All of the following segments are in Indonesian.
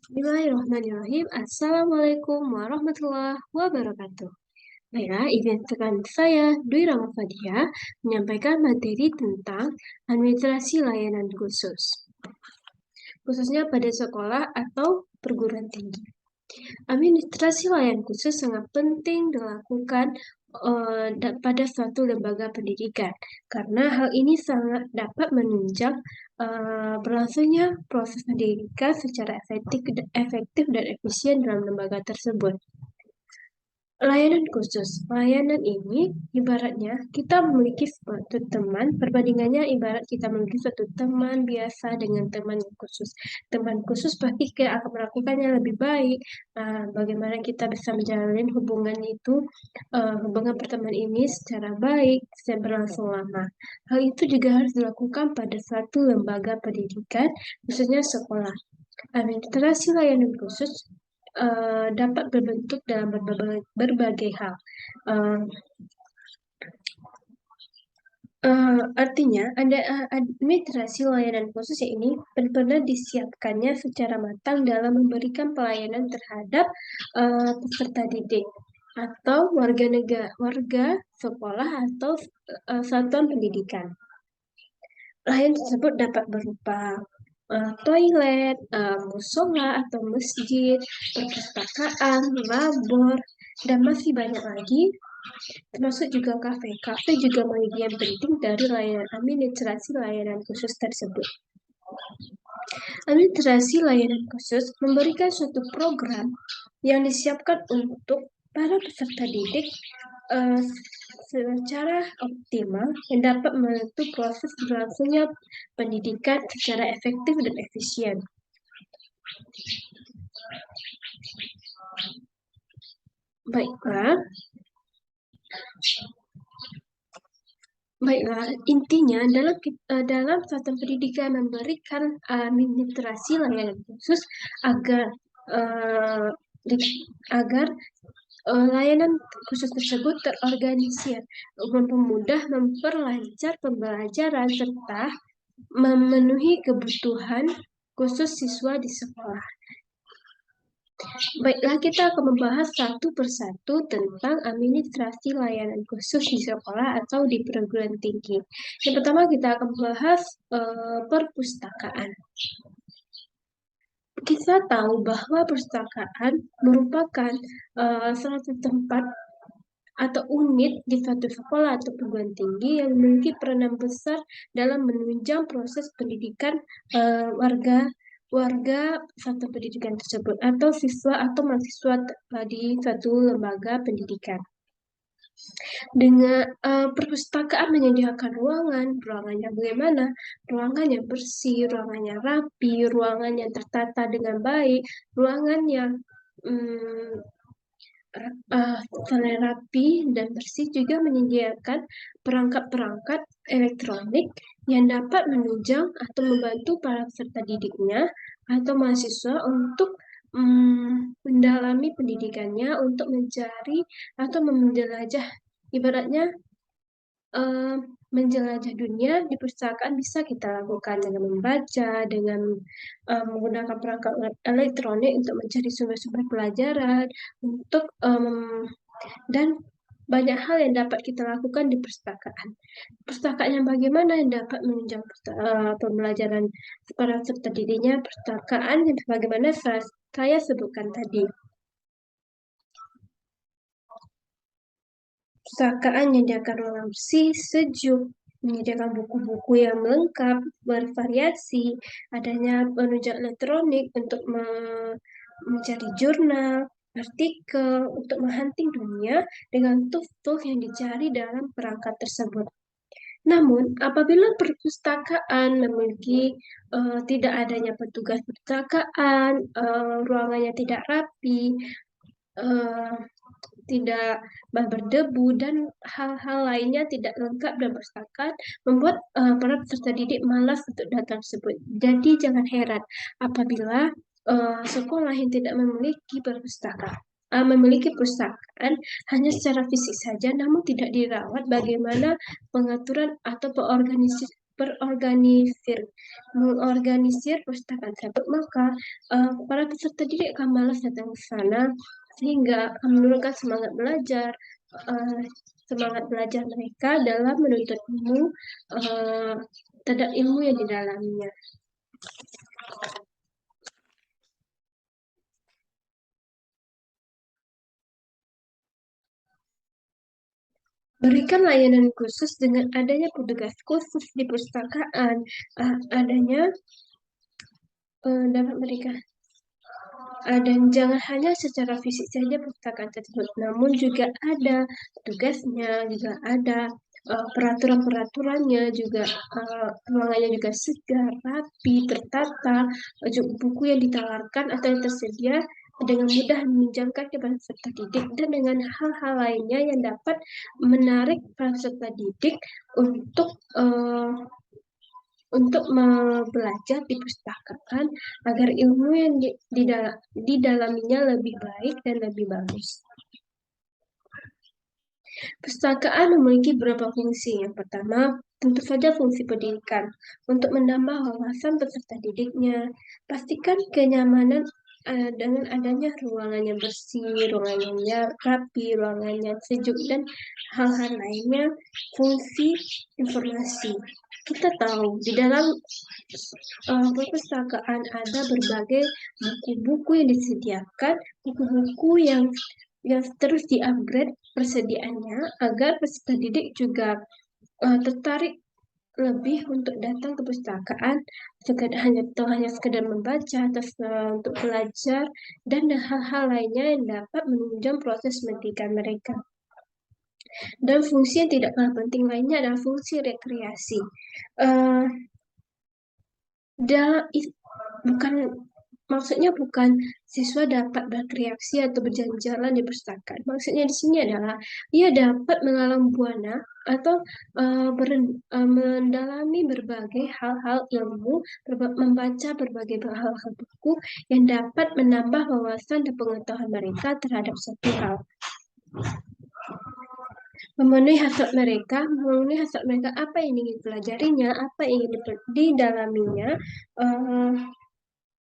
Bismillahirrahmanirrahim. Assalamualaikum warahmatullahi wabarakatuh. Baiklah, izinkan saya, Dwi Ramafadia, menyampaikan materi tentang administrasi layanan khusus, khususnya pada sekolah atau perguruan tinggi. Administrasi layanan khusus sangat penting dilakukan pada suatu lembaga pendidikan, karena hal ini sangat dapat menunjang berlangsungnya proses pendidikan secara efektif dan efisien dalam lembaga tersebut. Layanan khusus. Layanan ini ibaratnya kita memiliki suatu teman, perbandingannya ibarat kita memiliki suatu teman biasa dengan teman yang khusus. Teman khusus pasti kita akan melakukannya lebih baik. Bagaimana kita bisa menjalin hubungan itu, hubungan pertemanan ini secara baik, secara berlangsung lama. Hal itu juga harus dilakukan pada suatu lembaga pendidikan, khususnya sekolah. Administrasi layanan khusus dapat berbentuk dalam berbagai hal. Artinya, ada administrasi layanan khusus ini benar-benar disiapkannya secara matang dalam memberikan pelayanan terhadap peserta didik atau warga sekolah atau satuan pendidikan. Layanan tersebut dapat berupa toilet, musola atau masjid, perpustakaan, labor, dan masih banyak lagi, termasuk juga kafe. Kafe juga bagian penting dari administrasi layanan khusus tersebut. Administrasi layanan khusus memberikan suatu program yang disiapkan untuk para peserta didik secara optimal yang dapat membantu proses berlangsungnya pendidikan secara efektif dan efisien. Baiklah, intinya dalam satuan pendidikan memberikan administrasi layanan khusus agar layanan khusus tersebut terorganisir, mempermudah, memperlancar pembelajaran serta memenuhi kebutuhan khusus siswa di sekolah. Baiklah, kita akan membahas satu persatu tentang administrasi layanan khusus di sekolah atau di perguruan tinggi. Yang pertama kita akan membahas perpustakaan. Kita tahu bahwa perpustakaan merupakan suatu tempat atau unit di suatu sekolah atau perguruan tinggi yang memiliki peranan besar dalam menunjang proses pendidikan warga satu pendidikan tersebut atau siswa atau mahasiswa di suatu lembaga pendidikan. Dengan perpustakaan menyediakan ruangannya bagaimana? Ruangannya bersih, ruangannya rapi, ruangannya tertata dengan baik, ruangannya selain rapi dan bersih juga menyediakan perangkat-perangkat elektronik yang dapat menunjang atau membantu para peserta didiknya atau mahasiswa untuk mendalami pendidikannya, untuk mencari atau menjelajah, ibaratnya menjelajah dunia di perpustakaan bisa kita lakukan dengan membaca, dengan menggunakan perangkat elektronik untuk mencari sumber-sumber pelajaran, dan banyak hal yang dapat kita lakukan di perpustakaan. Perpustakaan yang bagaimana yang dapat menunjang pembelajaran para peserta didiknya, perpustakaan yang bagaimana saya sebutkan tadi. Perpustakaan menyediakan ruangan bersih, sejuk, menyediakan buku-buku yang lengkap, bervariasi, adanya penunjang elektronik untuk mencari jurnal, artikel, untuk menghunting dunia dengan tools-tools yang dicari dalam perangkat tersebut. Namun, apabila perpustakaan memiliki tidak adanya petugas perpustakaan, ruangannya tidak rapi, tidak berdebu dan hal-hal lainnya tidak lengkap dan perpustakaan, membuat para peserta didik malas untuk datang tersebut. Jadi jangan heran apabila sekolah yang tidak memiliki perpustakaan hanya secara fisik saja, namun tidak dirawat bagaimana pengaturan atau mengorganisir perpustakaan tersebut, maka para peserta didik akan malas datang ke sana sehingga akan menurunkan uh, semangat belajar mereka dalam menuntut ilmu terhadap ilmu yang di dalamnya. Berikan layanan khusus dengan adanya petugas khusus di perpustakaan, dapat mereka. Dan jangan hanya secara fisik saja perpustakaan tersebut, namun juga ada tugasnya, juga ada peraturan-peraturannya, juga ruangannya juga segar, rapi, tertata, buku yang ditawarkan atau yang tersedia dengan mudah meminjamkan kepada peserta didik, dan dengan hal-hal lainnya yang dapat menarik peserta didik untuk belajar di perpustakaan agar ilmu yang di dalamnya lebih baik dan lebih bagus. Perpustakaan memiliki beberapa fungsi. Yang pertama, tentu saja fungsi pendidikan. Untuk menambah wawasan peserta didiknya, pastikan kenyamanan dengan adanya ruangan yang bersih, ruangan yang rapi, ruangan yang sejuk, dan hal-hal lainnya. Fungsi informasi. Kita tahu di dalam perpustakaan ada berbagai buku-buku yang disediakan, buku-buku yang terus di-upgrade persediaannya agar peserta didik juga tertarik lebih untuk datang ke perpustakaan, hanya sekedar membaca atau untuk belajar dan hal-hal lainnya yang dapat menunjang proses pendidikan mereka. Dan fungsi yang tidak kalah penting lainnya adalah fungsi rekreasi. Maksudnya bukan siswa dapat berkreasi atau berjalan-jalan di perpustakaan. Maksudnya di sini adalah ia dapat mengalam buana atau mendalami berbagai hal-hal ilmu, membaca berbagai hal-hal buku yang dapat menambah wawasan dan pengetahuan mereka terhadap suatu hal. Memenuhi hasrat mereka apa yang ingin pelajarinya, apa yang ingin didalaminya,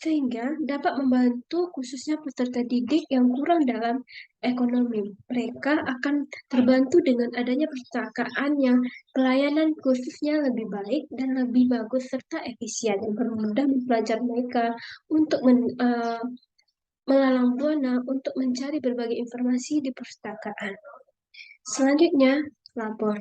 sehingga dapat membantu khususnya peserta didik yang kurang dalam ekonomi. Mereka akan terbantu dengan adanya perpustakaan yang pelayanan khususnya lebih baik dan lebih bagus serta efisien yang mempermudah pelajar mereka untuk melalang buana untuk mencari berbagai informasi di perpustakaan. Selanjutnya, labor.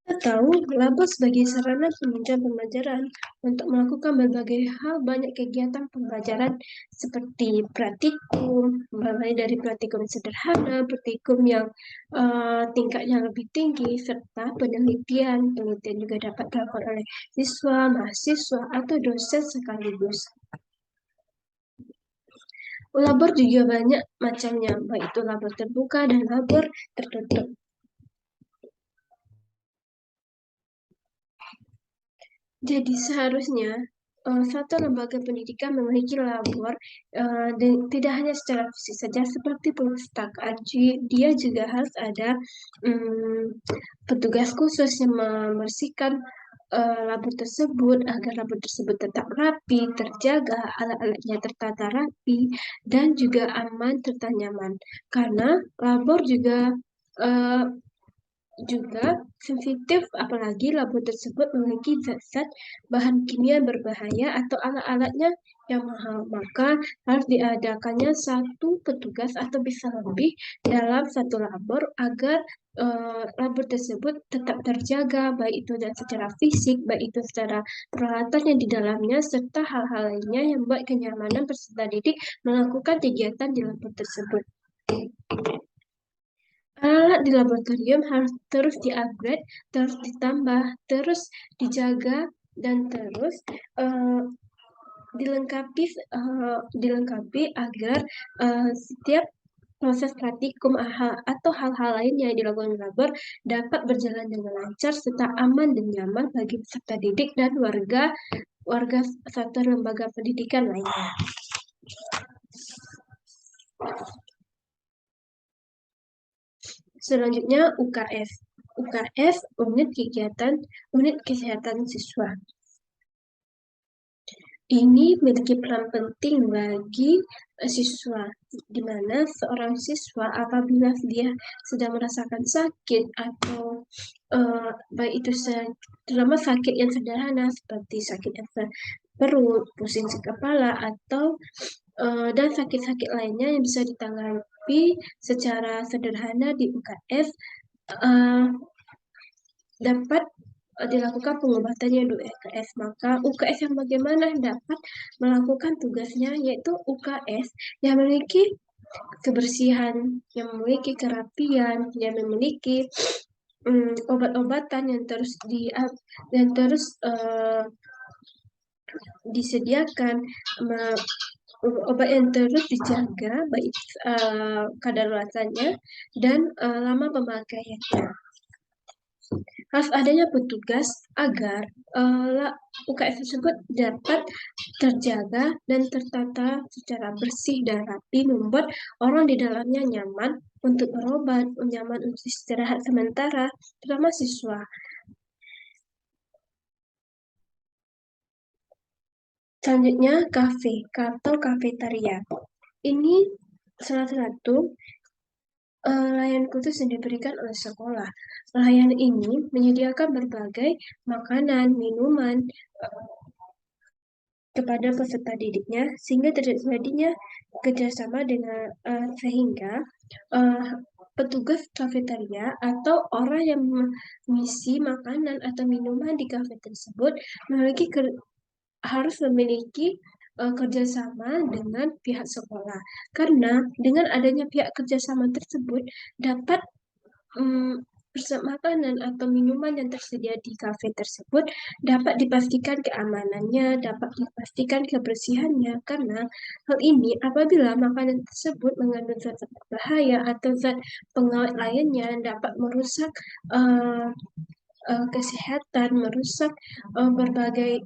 Kita tahu labor sebagai sarana penunjang pembelajaran untuk melakukan berbagai hal, banyak kegiatan pembelajaran seperti praktikum, mulai dari praktikum sederhana, praktikum yang tingkatnya lebih tinggi, serta penelitian. Penelitian juga dapat dilakukan oleh siswa, mahasiswa, atau dosen sekaligus. Labor juga banyak macamnya, baik itu labor terbuka dan labor tertutup. Jadi seharusnya suatu lembaga pendidikan memiliki labor dan tidak hanya secara fisik saja seperti perpustakaan. Dia juga harus ada petugas khusus yang membersihkan labor tersebut agar labor tersebut tetap rapi, terjaga, alat-alatnya tertata rapi, dan juga aman serta nyaman. Karena labor juga sensitif, apalagi labor tersebut memiliki zat-zat bahan kimia berbahaya atau alat-alatnya yang mahal, maka harus diadakannya satu petugas atau bisa lebih dalam satu labor agar labor tersebut tetap terjaga, baik itu secara fisik, baik itu secara peralatan yang di dalamnya, serta hal-hal lainnya yang membuat kenyamanan peserta didik melakukan kegiatan di labor tersebut. Alat di laboratorium harus terus di-upgrade, terus ditambah, terus dijaga, dan terus dilengkapi agar setiap proses praktikum atau hal-hal lain yang dilakukan di labor dapat berjalan dengan lancar serta aman dan nyaman bagi peserta didik dan warga satu lembaga pendidikan lainnya. Selanjutnya UKS. UKF, unit kesehatan siswa. Ini memiliki peran penting bagi siswa, di mana seorang siswa apabila dia sedang merasakan sakit atau baik itu terutama sakit yang sederhana seperti sakit perut, pusing kepala atau dan sakit-sakit lainnya yang bisa ditangani secara sederhana di UKF dapat dilakukan pengobatannya di UKF. Maka UKF yang bagaimana dapat melakukan tugasnya, yaitu UKF yang memiliki kebersihan, yang memiliki kerapian, yang memiliki obat-obatan yang terus disediakan, obat yang terus dijaga baik kadaluarsanya dan lama pemakaiannya. Harus adanya petugas agar UKF tersebut dapat terjaga dan tertata secara bersih dan rapi, membuat orang di dalamnya nyaman untuk berobat, nyaman untuk istirahat sementara, terutama siswa. Selanjutnya, kafe atau kafetaria. Ini salah satu layanan khusus yang diberikan oleh sekolah. Layanan ini menyediakan berbagai makanan, minuman kepada peserta didiknya, sehingga terjadinya kerjasama dengan sehingga petugas kafetaria atau orang yang mengisi makanan atau minuman di kafe tersebut harus memiliki kerjasama dengan pihak sekolah, karena dengan adanya pihak kerjasama tersebut dapat makanan atau minuman yang tersedia di kafe tersebut dapat dipastikan keamanannya, dapat dipastikan kebersihannya, karena hal ini apabila makanan tersebut mengandung zat berbahaya atau zat pengawet lainnya dapat merusak kesehatan, merusak berbagai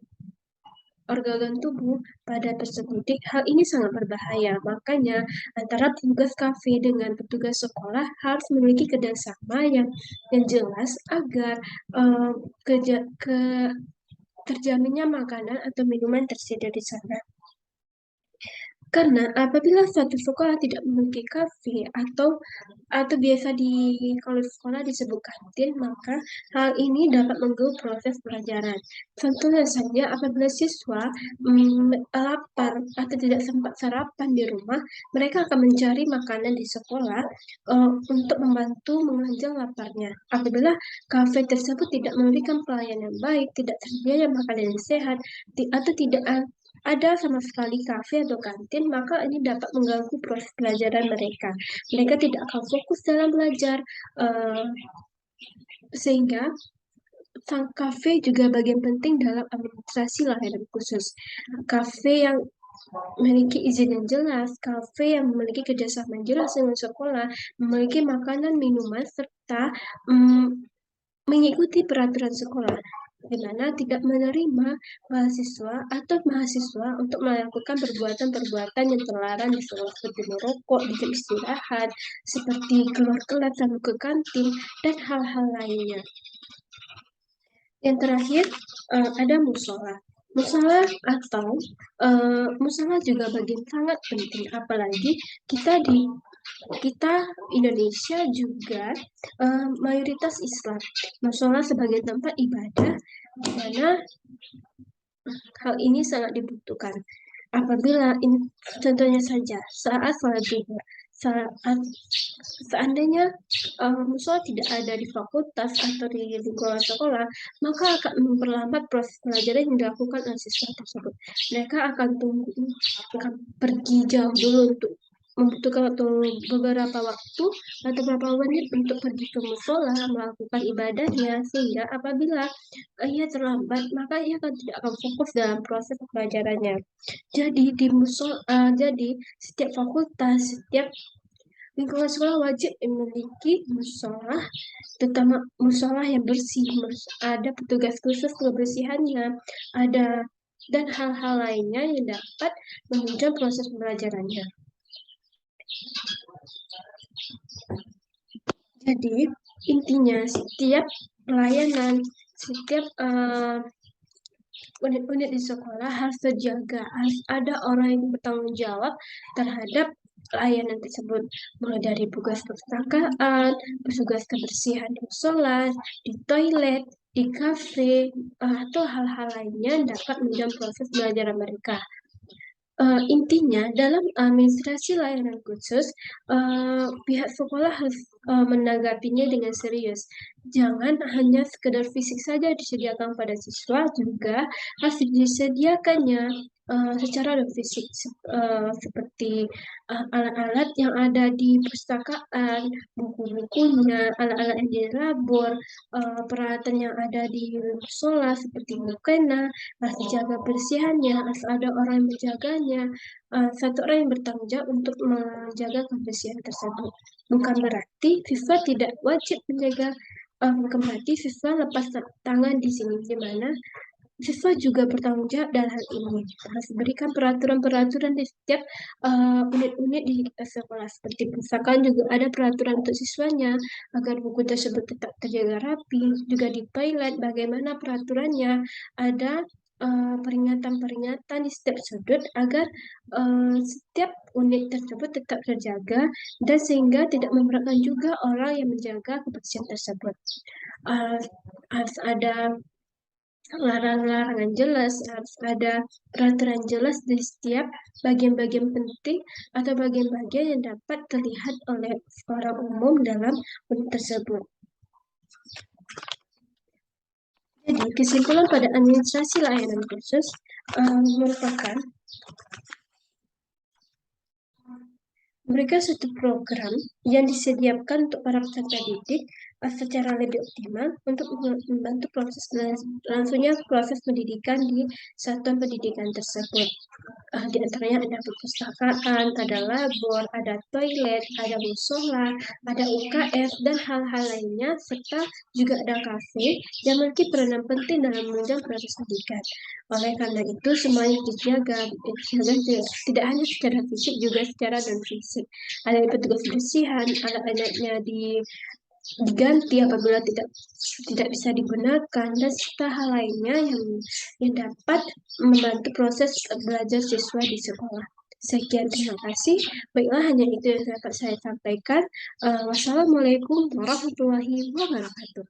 organ tubuh pada peserta didik. Hal ini sangat berbahaya. Makanya antara petugas kafe dengan petugas sekolah harus memiliki kerjasama yang jelas agar terjaminnya makanan atau minuman tersedia di sana. Karena apabila suatu sekolah tidak memiliki kafe atau biasa kalau di sekolah disebut kantin, maka hal ini dapat mengganggu proses pelajaran. Contohnya saja apabila siswa lapar atau tidak sempat sarapan di rumah, mereka akan mencari makanan di sekolah untuk membantu mengajar laparnya. Apabila kafe tersebut tidak memberikan pelayanan baik, tidak tersedia makanan yang sehat, atau tidak ada sama sekali kafe atau kantin, maka ini dapat mengganggu proses pelajaran mereka. Mereka tidak akan fokus dalam belajar, sehingga sang kafe juga bagian penting dalam administrasi layanan khusus. Kafe yang memiliki izin yang jelas, kafe yang memiliki kerjasama yang jelas dengan sekolah, memiliki makanan, minuman, serta mengikuti peraturan sekolah, di mana tidak menerima mahasiswa untuk melakukan perbuatan-perbuatan yang terlarang di sekolah, seperti merokok di jam istirahat, seperti keluar kelas lalu ke kantin, dan hal-hal lainnya. Yang terakhir, ada musola. Musola juga bagian sangat penting, apalagi kita Indonesia juga mayoritas Islam. Musola sebagai tempat ibadah, di mana hal ini sangat dibutuhkan. Apabila contohnya saja saat sholat zuhur, seandainya musola tidak ada di fakultas atau di lingkungan sekolah, maka akan memperlambat proses pelajaran yang dilakukan oleh siswa tersebut. Mereka akan pergi jauh dulu untuk membutuhkan beberapa waktu atau beberapa menit untuk pergi ke musola melakukan ibadahnya, sehingga apabila ia terlambat, maka ia tidak akan fokus dalam proses pelajarannya. Jadi jadi setiap fakultas, setiap lingkungan sekolah wajib memiliki musola, terutama musola yang bersih, ada petugas khusus kebersihannya, dan hal-hal lainnya yang dapat menunjang proses pembelajarannya. Jadi Intinya, setiap pelayanan, setiap unit-unit di sekolah harus terjaga, harus ada orang yang bertanggung jawab terhadap layanan tersebut, mulai dari tugas perpustakaan, petugas kebersihan di musola, di toilet, di kafe, atau hal-hal lainnya yang dapat menunjang proses belajar mereka. Intinya dalam administrasi layanan khusus, pihak sekolah harus menanggapinya dengan serius. Jangan hanya sekedar fisik saja disediakan pada siswa, juga harus disediakannya secara non-fisik, seperti alat-alat yang ada di perpustakaan, buku-bukunya, alat-alat yang di labor, peralatan yang ada di musola seperti mukena, harus dijaga kebersihannya, harus ada orang yang menjaganya, satu orang yang bertanggung jawab untuk menjaga kebersihan tersebut. Bukan berarti siswa tidak wajib menjaga, bukan berarti siswa lepas tangan di sini, di mana siswa juga bertanggung jawab dalam hal ini. Harus berikan peraturan-peraturan di setiap unit-unit di sekolah. Seperti misalkan juga ada peraturan untuk siswanya agar buku tersebut tetap terjaga rapi. Juga di toilet bagaimana peraturannya. Ada peringatan-peringatan di setiap sudut agar setiap unit tersebut tetap terjaga dan sehingga tidak memberatkan juga orang yang menjaga kebersihan tersebut. Uh, Harus ada larangan-larangan jelas, harus ada peraturan jelas di setiap bagian-bagian penting atau bagian-bagian yang dapat terlihat oleh orang umum dalam unit tersebut. Jadi, kesimpulan pada administrasi layanan khusus merupakan memberikan suatu program yang disediakan untuk para peserta didik secara lebih optimal untuk membantu proses langsungnya proses pendidikan di satuan pendidikan tersebut. Di antaranya ada perpustakaan, ada labor, ada toilet, ada musola, ada UKS, dan hal-hal lainnya, serta juga ada kafe yang memiliki peranan penting dalam menunjang proses pendidikan. Oleh karena itu, semuanya dijaga, tidak hanya secara fisik, juga secara non-fisik. Ada petugas kebersihan, alat-alatnya diganti apabila tidak bisa digunakan, dan serta hal lainnya yang dapat membantu proses belajar siswa di sekolah. Sekian, terima kasih. Baiklah, hanya itu yang dapat saya sampaikan. Wassalamualaikum warahmatullahi wabarakatuh.